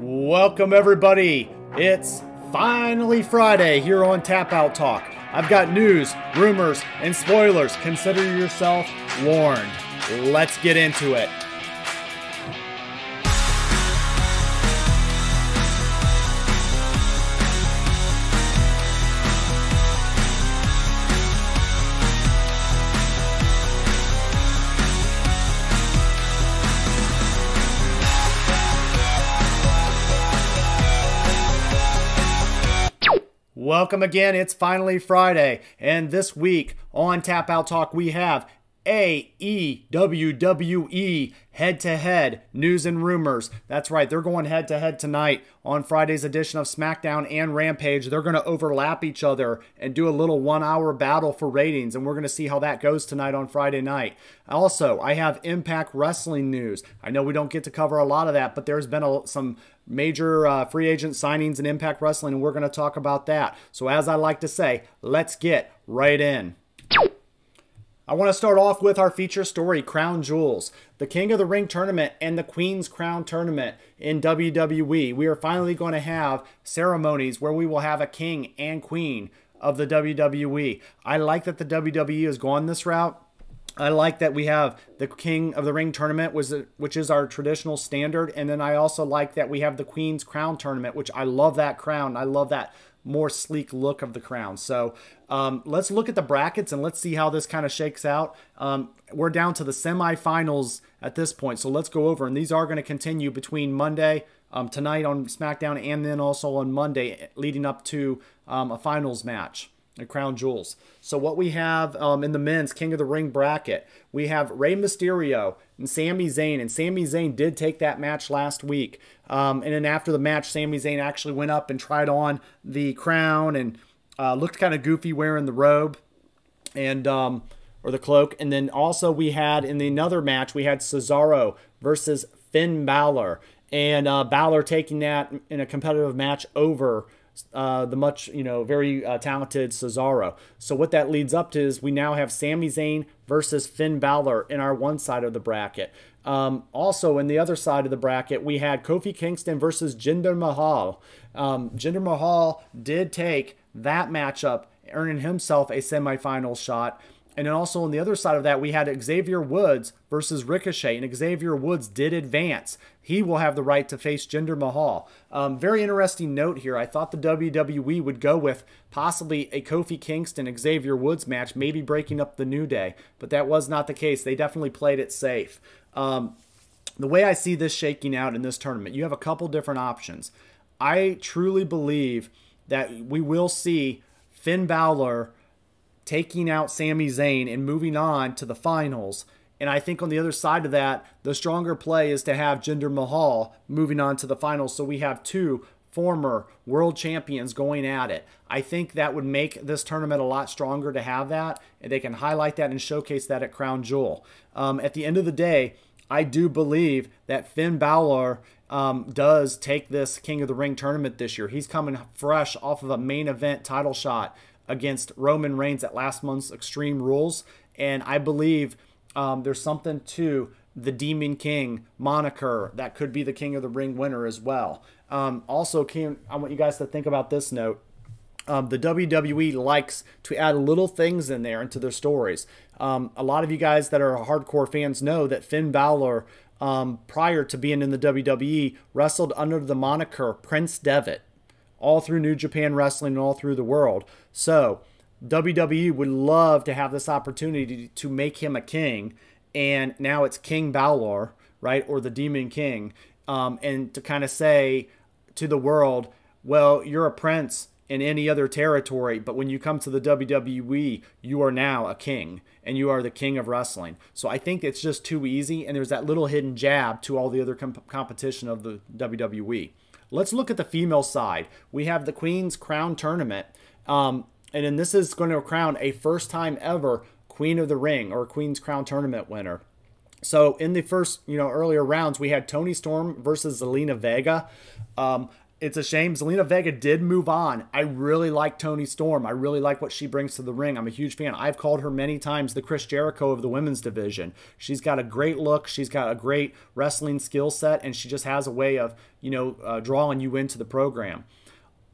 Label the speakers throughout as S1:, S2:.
S1: Welcome everybody. It's finally Friday here on Tap Out Talk. I've got news, rumors, and spoilers. Consider yourself warned. Let's get into it. Welcome again. It's finally Friday, and this week on Tap Out Talk we have WWE head-to-head news and rumors. That's right, they're going head-to-head tonight on Friday's edition of Smackdown and Rampage. They're going to overlap each other and do a little one-hour battle for ratings, and we're going to see how that goes tonight on Friday night. Also, I have Impact Wrestling news. I know we don't get to cover a lot of that, but there's been some major free agent signings in Impact Wrestling, and we're going to talk about that. So as I like to say, let's get right in. I want to start off with our feature story, Crown Jewels, the King of the Ring tournament and the Queen's Crown tournament in WWE. We are finally going to have ceremonies where we will have a king and queen of the WWE. I like that the WWE has gone this route. I like that we have the King of the Ring tournament, which is our traditional standard. And then I also like that we have the Queen's Crown tournament, which I love that crown. I love that more sleek look of the crown. So let's look at the brackets and let's see how this kind of shakes out. We're down to the semifinals at this point. So let's go over. And these are going to continue between Monday, tonight on SmackDown, and then also on Monday leading up to a finals match. Crown Jewels. So what we have in the men's King of the Ring bracket, we have Rey Mysterio and Sami Zayn. And Sami Zayn did take that match last week. And then after the match, Sami Zayn actually went up and tried on the crown and looked kind of goofy wearing the robe and or the cloak. And then also we had in another match, we had Cesaro versus Finn Balor. And Balor taking that in a competitive match over the much, very talented Cesaro. So what that leads up to is we now have Sami Zayn versus Finn Balor in our one side of the bracket. Also, in the other side of the bracket, we had Kofi Kingston versus Jinder Mahal. Jinder Mahal did take that matchup, earning himself a semifinal shot. And then also on the other side of that, we had Xavier Woods versus Ricochet. And Xavier Woods did advance. He will have the right to face Jinder Mahal. Very interesting note here. I thought the WWE would go with possibly a Kofi Kingston Xavier Woods match, maybe breaking up the New Day. But that was not the case. They definitely played it safe. The way I see this shaking out in this tournament, you have a couple different options. I truly believe that we will see Finn Balor taking out Sami Zayn and moving on to the finals. And I think on the other side of that, the stronger play is to have Jinder Mahal moving on to the finals. So we have two former world champions going at it. I think that would make this tournament a lot stronger to have that. And they can highlight that and showcase that at Crown Jewel. At the end of the day, I do believe that Finn Balor does take this King of the Ring tournament this year. He's coming fresh off of a main event title shot against Roman Reigns at last month's Extreme Rules. And I believe there's something to the King moniker that could be the King of the Ring winner as well. Also, I want you guys to think about this note. The WWE likes to add little things in there into their stories. A lot of you guys that are hardcore fans know that Finn Balor, prior to being in the WWE, wrestled under the moniker Prince Devitt, all through New Japan Wrestling and all through the world. So WWE would love to have this opportunity to make him a king, and now it's King Balor, right, or the Demon King, and to kind of say to the world, well, you're a prince in any other territory, but when you come to the WWE, you are now a king, and you are the king of wrestling. So I think it's just too easy, and there's that little hidden jab to all the other competition of the WWE. Let's look at the female side. We have the Queen's Crown tournament. And then this is going to crown a first time ever Queen of the Ring or Queen's Crown tournament winner. So in the first, earlier rounds, we had Toni Storm versus Zelina Vega. It's a shame. Zelina Vega did move on. I really like Toni Storm. I really like what she brings to the ring. I'm a huge fan. I've called her many times the Chris Jericho of the women's division. She's got a great look. She's got a great wrestling skill set, and she just has a way of, drawing you into the program.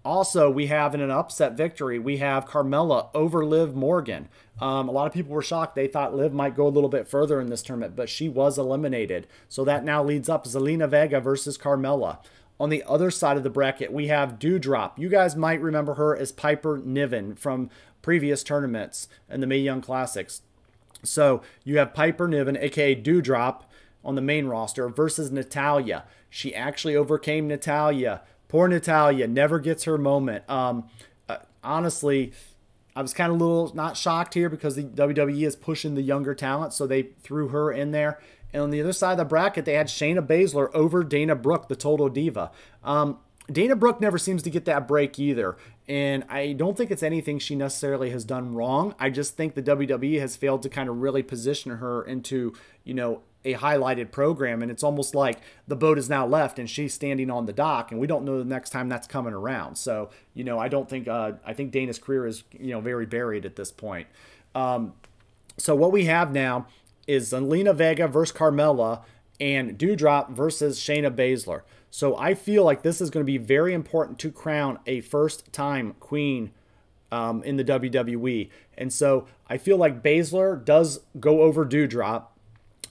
S1: Also, we have in an upset victory, we have Carmella over Liv Morgan. A lot of people were shocked. They thought Liv might go a little bit further in this tournament, but she was eliminated. So that now leads up Zelina Vega versus Carmella. On the other side of the bracket, we have Doudrop. You guys might remember her as Piper Niven from previous tournaments in the Mae Young Classics. So you have Piper Niven, aka Doudrop, on the main roster versus Natalya. She actually overcame Natalya. Poor Natalya never gets her moment. Honestly, I was kind of a little not shocked here because the WWE is pushing the younger talent, so they threw her in there. And on the other side of the bracket, they had Shayna Baszler over Dana Brooke, the Total Diva. Dana Brooke never seems to get that break either. And I don't think it's anything she necessarily has done wrong. I just think the WWE has failed to kind of really position her into, a highlighted program. And it's almost like the boat is now left and she's standing on the dock and we don't know the next time that's coming around. So, I don't think, I think Dana's career is, very buried at this point. So what we have now is Zelina Vega versus Carmella and Doudrop versus Shayna Baszler. So I feel like this is going to be very important to crown a first-time queen in the WWE. And so I feel like Baszler does go over Doudrop.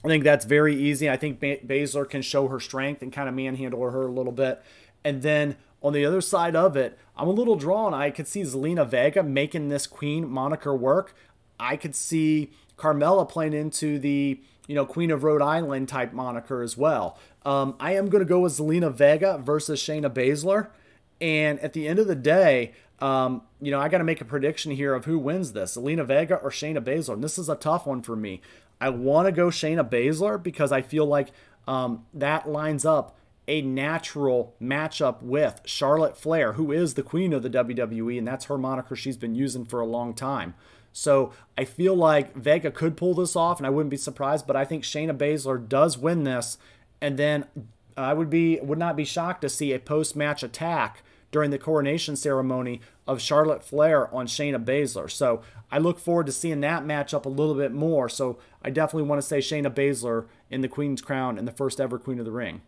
S1: I think that's very easy. I think Baszler can show her strength and kind of manhandle her a little bit. And then on the other side of it, I'm a little drawn. I could see Zelina Vega making this queen moniker work. I could see Carmella playing into the, Queen of Rhode Island type moniker as well. I am going to go with Zelina Vega versus Shayna Baszler. And at the end of the day, I got to make a prediction here of who wins this, Zelina Vega or Shayna Baszler. And this is a tough one for me. I want to go Shayna Baszler because I feel like that lines up a natural matchup with Charlotte Flair, who is the queen of the WWE, and that's her moniker she's been using for a long time. So I feel like Vega could pull this off, and I wouldn't be surprised, but I think Shayna Baszler does win this, and then I would not be shocked to see a post-match attack during the coronation ceremony of Charlotte Flair on Shayna Baszler. So I look forward to seeing that matchup a little bit more. So I definitely want to say Shayna Baszler in the Queen's Crown and the first ever Queen of the Ring.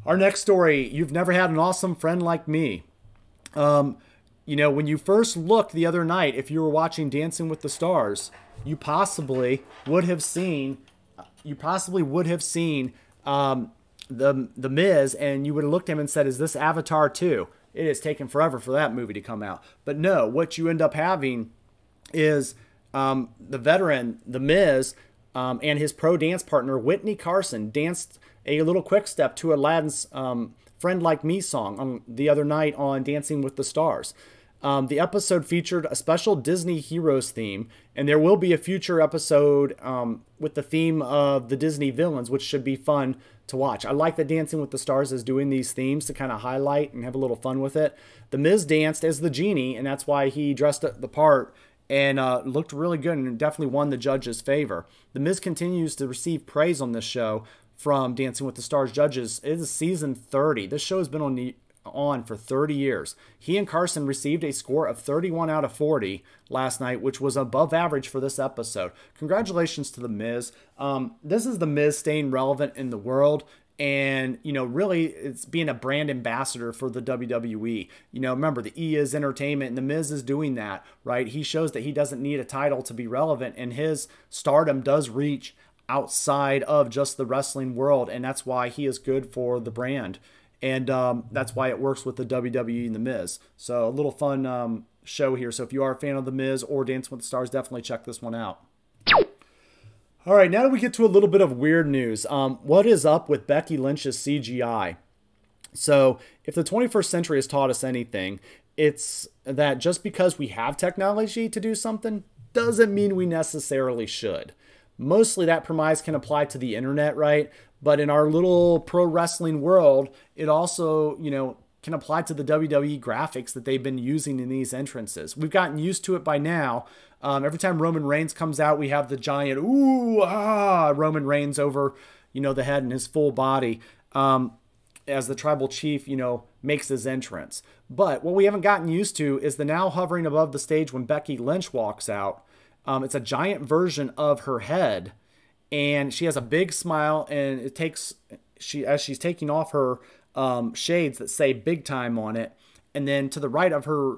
S1: Our next story, you've never had an awesome friend like me. When you first looked the other night, if you were watching Dancing with the Stars, you possibly would have seen the Miz, and you would have looked at him and said, is this Avatar 2? It has taken forever for that movie to come out. But no, what you end up having is the veteran, the Miz, and his pro dance partner, Whitney Carson, danced a little quick step to Aladdin's Friend Like Me song the other night on Dancing with the Stars. The episode featured a special Disney Heroes theme, and there will be a future episode with the theme of the Disney villains, which should be fun to watch. I like that Dancing with the Stars is doing these themes to kind of highlight and have a little fun with it. The Miz danced as the genie, and that's why he dressed the part and looked really good and definitely won the judges' favor. The Miz continues to receive praise on this show from Dancing with the Stars judges. It is season 30. This show has been on for 30 years. He and Carson received a score of 31 out of 40 last night, which was above average for this episode. Congratulations to the Miz. This is the Miz staying relevant in the world, and really it's being a brand ambassador for the WWE. Remember, the E is entertainment, and the Miz is doing that, right? He shows that he doesn't need a title to be relevant, and his stardom does reach outside of just the wrestling world, and that's why he is good for the brand. And that's why it works with the WWE and The Miz. So a little fun show here. So if you are a fan of The Miz or Dance with the Stars, definitely check this one out. All right, now that we get to a little bit of weird news. What is up with Becky Lynch's CGI? So if the 21st century has taught us anything, it's that just because we have technology to do something doesn't mean we necessarily should. Mostly that premise can apply to the internet, right? But in our little pro wrestling world, it also, can apply to the WWE graphics that they've been using in these entrances. We've gotten used to it by now. Every time Roman Reigns comes out, we have the giant, Roman Reigns over, the head and his full body. as the tribal chief, makes his entrance. But what we haven't gotten used to is the now hovering above the stage when Becky Lynch walks out. It's a giant version of her head, and she has a big smile, and as she's taking off her shades that say "Big Time" on it, and then to the right of her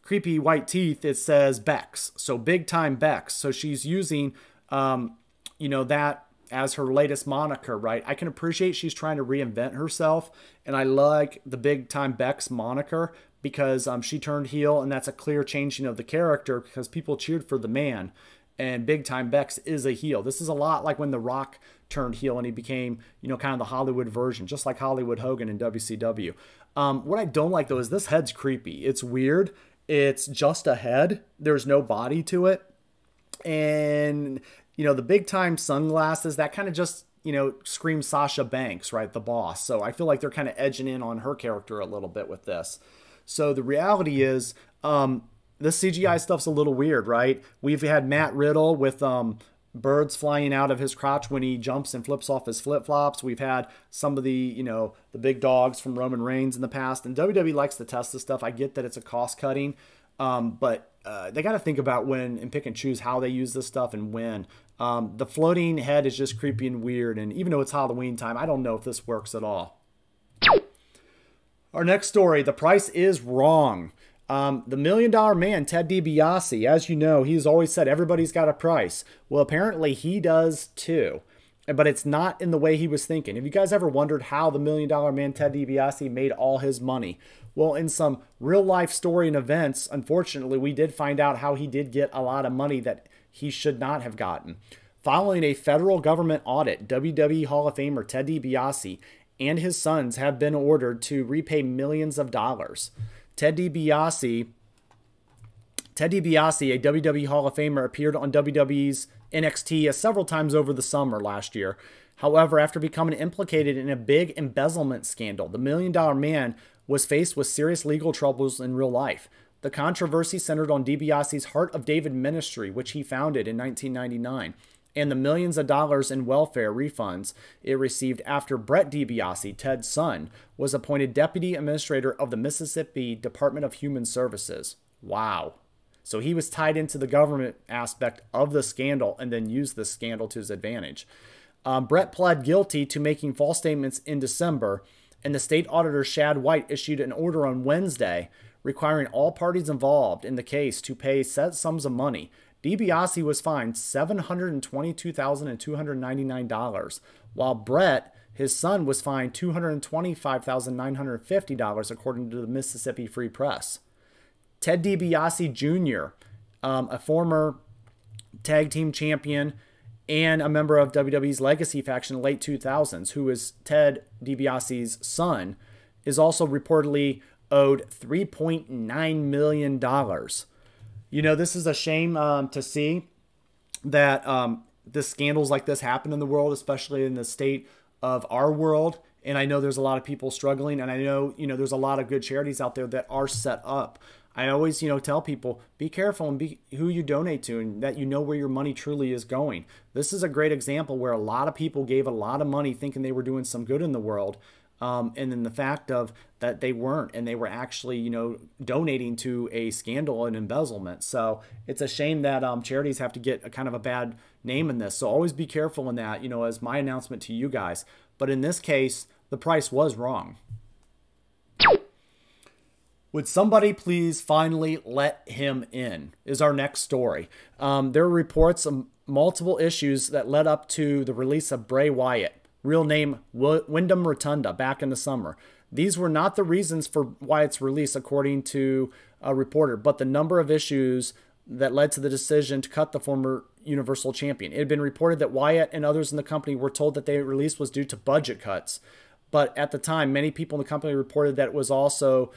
S1: creepy white teeth, it says Becks. So Big Time Becks. So she's using, that as her latest moniker, right? I can appreciate she's trying to reinvent herself, and I like the Big Time Becks moniker because she turned heel, and that's a clear changing of the character because people cheered for the man, and Big Time Becks is a heel. This is a lot like when The Rock turned heel and he became, kind of the Hollywood version, just like Hollywood Hogan in WCW. What I don't like, though, is this head's creepy. It's weird. It's just a head. There's no body to it. And the big time sunglasses, that kind of just, screams Sasha Banks, right? The boss. So I feel like they're kind of edging in on her character a little bit with this. So the reality is, this CGI stuff's a little weird, right? We've had Matt Riddle with birds flying out of his crotch when he jumps and flips off his flip-flops. We've had some of the, the big dogs from Roman Reigns in the past. And WWE likes to test this stuff. I get that it's a cost-cutting, but they got to think about when and pick and choose how they use this stuff and when. The floating head is just creepy and weird, and even though it's Halloween time, I don't know if this works at all. Our next story, the price is wrong. The $1 Million Man, Ted DiBiase, as you know, he's always said everybody's got a price. Well, apparently he does too, but it's not in the way he was thinking. Have you guys ever wondered how the $1 Million Man, Ted DiBiase, made all his money? Well, in some real life story and events, unfortunately, we did find out how he did get a lot of money that he should not have gotten. Following a federal government audit, WWE Hall of Famer Ted DiBiase and his sons have been ordered to repay millions of dollars. Ted DiBiase, a WWE Hall of Famer, appeared on WWE's NXT several times over the summer last year. However, after becoming implicated in a big embezzlement scandal, the $1 Million Man was faced with serious legal troubles in real life. The controversy centered on DiBiase's Heart of David ministry, which he founded in 1999, and the millions of dollars in welfare refunds it received after Brett DiBiase, Ted's son, was appointed Deputy Administrator of the Mississippi Department of Human Services. Wow. So he was tied into the government aspect of the scandal and then used the scandal to his advantage. Brett pled guilty to making false statements in December, and the state auditor Shad White issued an order on Wednesday requiring all parties involved in the case to pay set sums of money. DiBiase was fined $722,299, while Brett, his son, was fined $225,950, according to the Mississippi Free Press. Ted DiBiase Jr., a former tag team champion and a member of WWE's Legacy faction in the late 2000s, who is Ted DiBiase's son, is also reportedly owed $3.9 million. This is a shame to see that the scandals like this happen in the world, especially in the state of our world. And I know there's a lot of people struggling, and I know, there's a lot of good charities out there that are set up. I always, tell people, be careful and be who you donate to, and that where your money truly is going. This is a great example where a lot of people gave a lot of money thinking they were doing some good in the world. And then the fact of that they weren't, and they were actually, donating to a scandal and embezzlement. So it's a shame that charities have to get a kind of a bad name in this. So always be careful in that, as my announcement to you guys. But in this case, the price was wrong. Would somebody please finally let him in? Is our next story. There are reports of multiple issues that led up to the release of Bray Wyatt, real name Windham Rotunda, back in the summer. These were not the reasons for Wyatt's release, according to a reporter, but the number of issues that led to the decision to cut the former Universal Champion. It had been reported that Wyatt and others in the company were told that their release was due to budget cuts. But at the time, many people in the company reported that it was also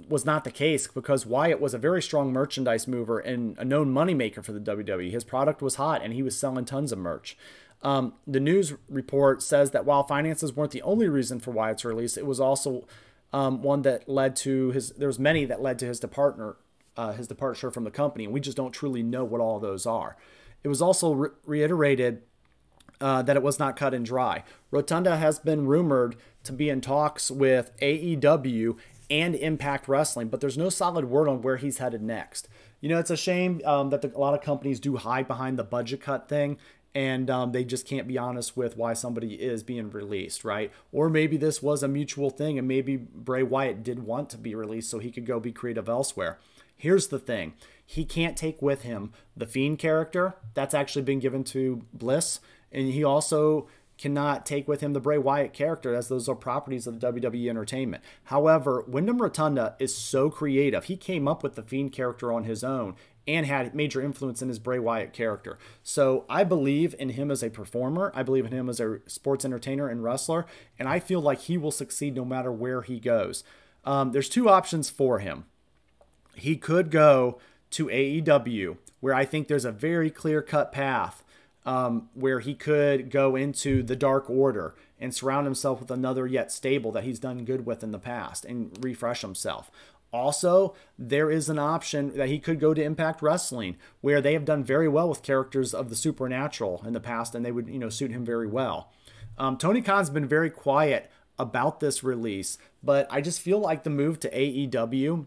S1: was not the case, because Wyatt was a very strong merchandise mover and a known moneymaker for the WWE. His product was hot, and he was selling tons of merch. The news report says that while finances weren't the only reason for Wyatt's release, it was also one that led to there's many that led to his departure from the company, and we just don't truly know what all those are. It was also reiterated that it was not cut and dry. Rotunda has been rumored to be in talks with AEW and Impact Wrestling, but there's no solid word on where he's headed next. It's a shame that a lot of companies do hide behind the budget cut thing, and they just can't be honest with why somebody is being released, right? Or maybe this was a mutual thing, and maybe Bray Wyatt did want to be released so he could go be creative elsewhere. Here's the thing. He can't take with him the Fiend character. That's actually been given to Bliss. And he also cannot take with him the Bray Wyatt character, as those are properties of WWE Entertainment. However, Windham Rotunda is so creative. He came up with the Fiend character on his own and had major influence in his Bray Wyatt character. So I believe in him as a performer. I believe in him as a sports entertainer and wrestler. And I feel like he will succeed no matter where he goes. There's two options for him. He could go to AEW, where I think there's a very clear-cut path where he could go into the Dark Order and surround himself with another yet stable that he's done good with in the past and refresh himself. Also, there is an option that he could go to Impact Wrestling, where they have done very well with characters of the supernatural in the past, and they would, suit him very well. Tony Khan's been very quiet about this release, but I just feel like the move to AEW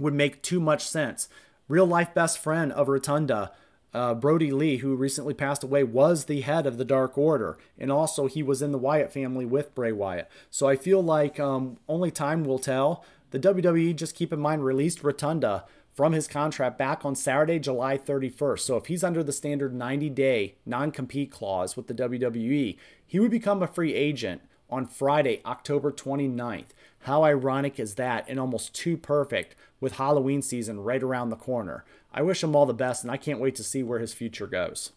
S1: would make too much sense. Real life best friend of Rotunda, Brody Lee, who recently passed away, was the head of the Dark Order, and also he was in the Wyatt family with Bray Wyatt. So I feel like only time will tell. The WWE, just keep in mind, released Rotunda from his contract back on Saturday, July 31st. So if he's under the standard 90-day non-compete clause with the WWE, he would become a free agent on Friday, October 29th. How ironic is that, and almost too perfect with Halloween season right around the corner. I wish him all the best, and I can't wait to see where his future goes.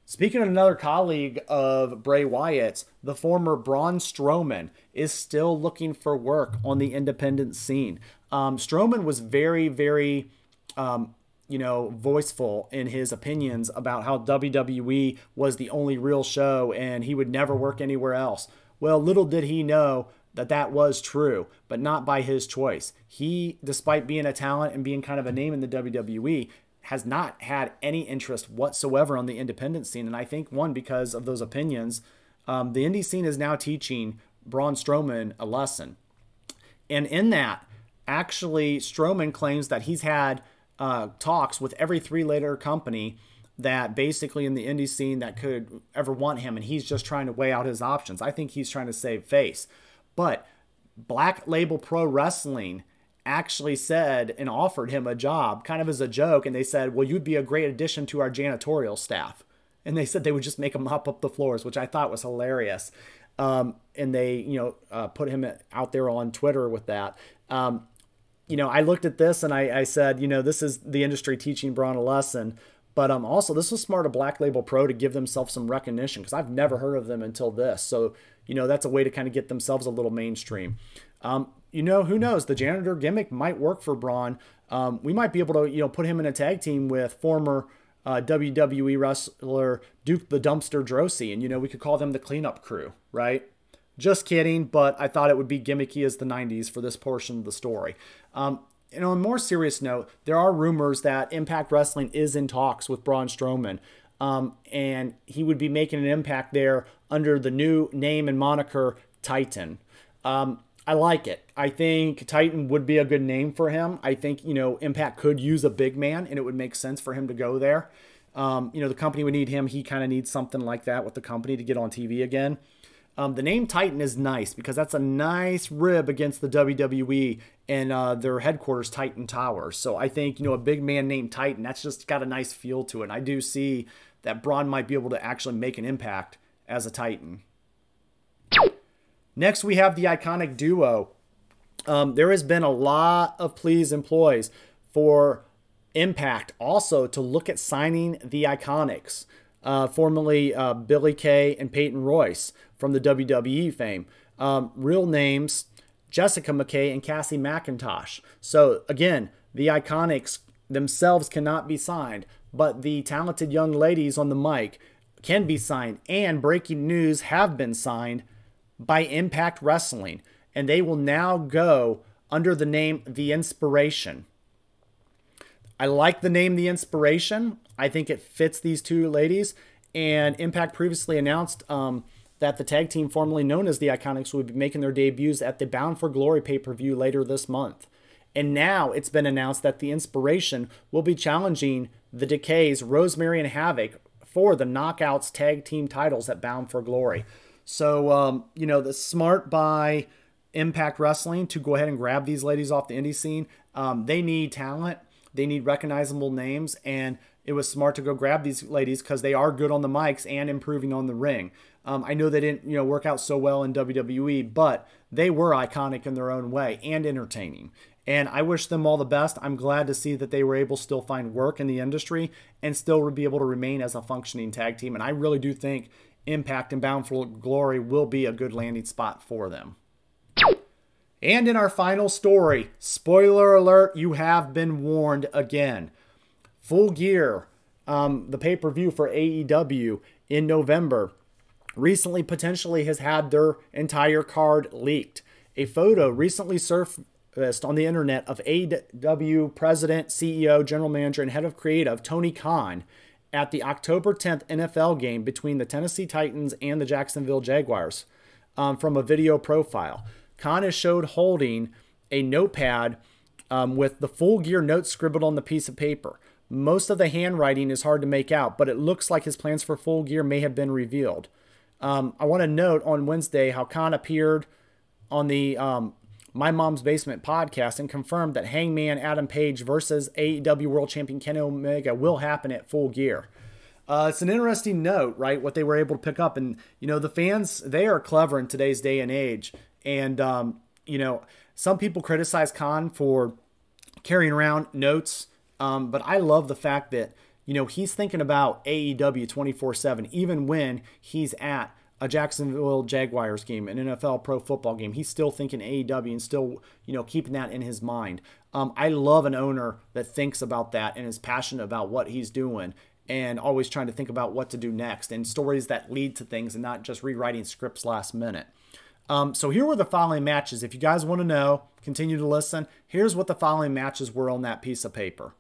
S1: Speaking of another colleague of Bray Wyatt's, the former Braun Strowman is still looking for work on the independent scene. Strowman was very, very, voiceful in his opinions about how WWE was the only real show and he would never work anywhere else. Well, little did he know that that was true, but not by his choice. He, despite being a talent and being kind of a name in the WWE, has not had any interest whatsoever on the independent scene. And I think, one, because of those opinions, the indie scene is now teaching Braun Strowman a lesson. And in that, actually, Strowman claims that he's had talks with every three-letter company that basically in the indie scene that could ever want him, and he's just trying to weigh out his options. I think he's trying to save face. But Black Label Pro Wrestling actually said and offered him a job kind of as a joke, and they said, well, you'd be a great addition to our janitorial staff. And they said they would just make him mop up the floors, which I thought was hilarious. And they, put him out there on Twitter with that. I looked at this and I said, this is the industry teaching Braun a lesson. But also, this was smart of Black Label Pro to give themselves some recognition, because I've never heard of them until this. So, that's a way to kind of get themselves a little mainstream. Who knows? The janitor gimmick might work for Braun. We might be able to, put him in a tag team with former WWE wrestler Duke the Dumpster Droese. And, we could call them the cleanup crew, right? Just kidding, but I thought it would be gimmicky as the 90s for this portion of the story. And on a more serious note, there are rumors that Impact Wrestling is in talks with Braun Strowman, and he would be making an impact there under the new name and moniker Titan. I like it. I think Titan would be a good name for him. I think, Impact could use a big man, and it would make sense for him to go there. The company would need him. He kind of needs something like that with the company to get on TV again. The name Titan is nice because that's a nice rib against the WWE and their headquarters, Titan Towers. So I think, a big man named Titan, that's just got a nice feel to it. And I do see that Braun might be able to actually make an impact as a Titan. Next, we have the Iconic Duo. There has been a lot of pleas and ploys for Impact also to look at signing the Iconics, formerly Billy Kay and Peyton Royce from the WWE fame. Real names, Jessica McKay and Cassie McIntosh. So again, the Iconics themselves cannot be signed, but the talented young ladies on the mic can be signed, and breaking news, have been signed by Impact Wrestling, and they will now go under the name The Inspiration. I like the name The Inspiration. I think it fits these two ladies, And Impact previously announced that the tag team formerly known as the Iconics would be making their debuts at the Bound for Glory pay-per-view later this month. And now it's been announced that the Inspiration will be challenging the Decays, Rosemary and Havoc for the Knockouts tag team titles at Bound for Glory. So, the smart by Impact Wrestling to go ahead and grab these ladies off the indie scene. They need talent. They need recognizable names. And it was smart to go grab these ladies because they are good on the mics and improving on the ring. I know they didn't, work out so well in WWE, but they were iconic in their own way and entertaining. And I wish them all the best. I'm glad to see that they were able to still find work in the industry and still be able to remain as a functioning tag team. And I really do think Impact and Bound for Glory will be a good landing spot for them. And in our final story, spoiler alert, you have been warned again. Full Gear, the pay-per-view for AEW in November, recently potentially has had their entire card leaked. A photo recently surfaced on the internet of AEW President, CEO, General Manager, and Head of Creative Tony Khan at the October 10th NFL game between the Tennessee Titans and the Jacksonville Jaguars from a video profile. Khan is showed holding a notepad with the Full Gear notes scribbled on the piece of paper. Most of the handwriting is hard to make out, but it looks like his plans for Full Gear may have been revealed. I want to note on Wednesday how Khan appeared on the My Mom's Basement podcast and confirmed that Hangman Adam Page versus AEW World Champion Kenny Omega will happen at Full Gear. It's an interesting note, right? What they were able to pick up. And, the fans, they are clever in today's day and age. And, some people criticize Khan for carrying around notes. But I love the fact that, he's thinking about AEW 24/7, even when he's at a Jacksonville Jaguars game, an NFL pro football game. He's still thinking AEW and still, keeping that in his mind. I love an owner that thinks about that and is passionate about what he's doing and always trying to think about what to do next and stories that lead to things and not just rewriting scripts last minute. So here were the following matches. If you guys want to know, continue to listen. Here's what the following matches were on that piece of paper.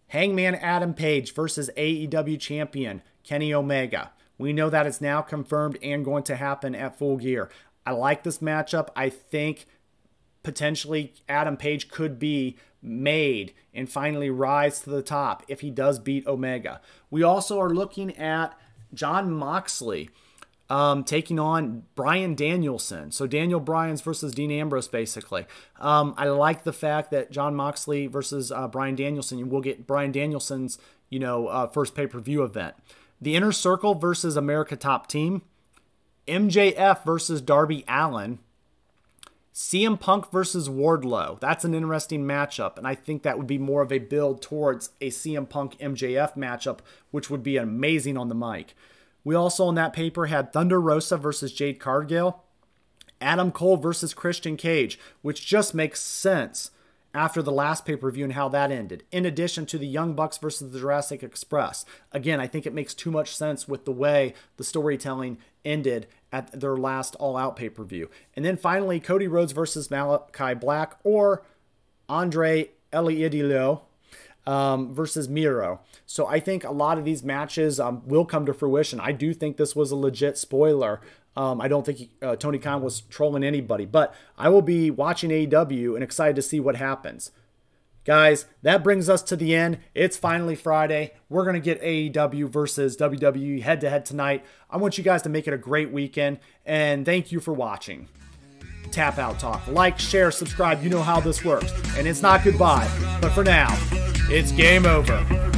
S1: Hangman Adam Page versus AEW Champion Kenny Omega. We know that it's now confirmed and going to happen at Full Gear. I like this matchup. I think potentially Adam Page could be made and finally rise to the top if he does beat Omega. We also are looking at Jon Moxley taking on Bryan Danielson. So Daniel Bryan's versus Dean Ambrose, basically. I like the fact that Jon Moxley versus Bryan Danielson. We'll get Bryan Danielson's, first pay-per-view event. The Inner Circle versus America Top Team. MJF versus Darby Allin. CM Punk versus Wardlow. That's an interesting matchup, and I think that would be more of a build towards a CM Punk MJF matchup, which would be amazing on the mic. We also on that paper had Thunder Rosa versus Jade Cargill, Adam Cole versus Christian Cage, which just makes sense after the last pay-per-view and how that ended, in addition to the Young Bucks versus the Jurassic Express. Again, I think it makes too much sense with the way the storytelling ended at their last All-Out pay-per-view. And then finally, Cody Rhodes versus Malachi Black or Andre Elidillo versus Miro. So I think a lot of these matches will come to fruition. I do think this was a legit spoiler. I don't think Tony Khan was trolling anybody, but I will be watching AEW and excited to see what happens. Guys, that brings us to the end. It's finally Friday. We're going to get AEW versus WWE head-to-head tonight. I want you guys to make it a great weekend, and thank you for watching. Tap Out Talk. Like, share, subscribe. You know how this works. And it's not goodbye, but for now, it's game over.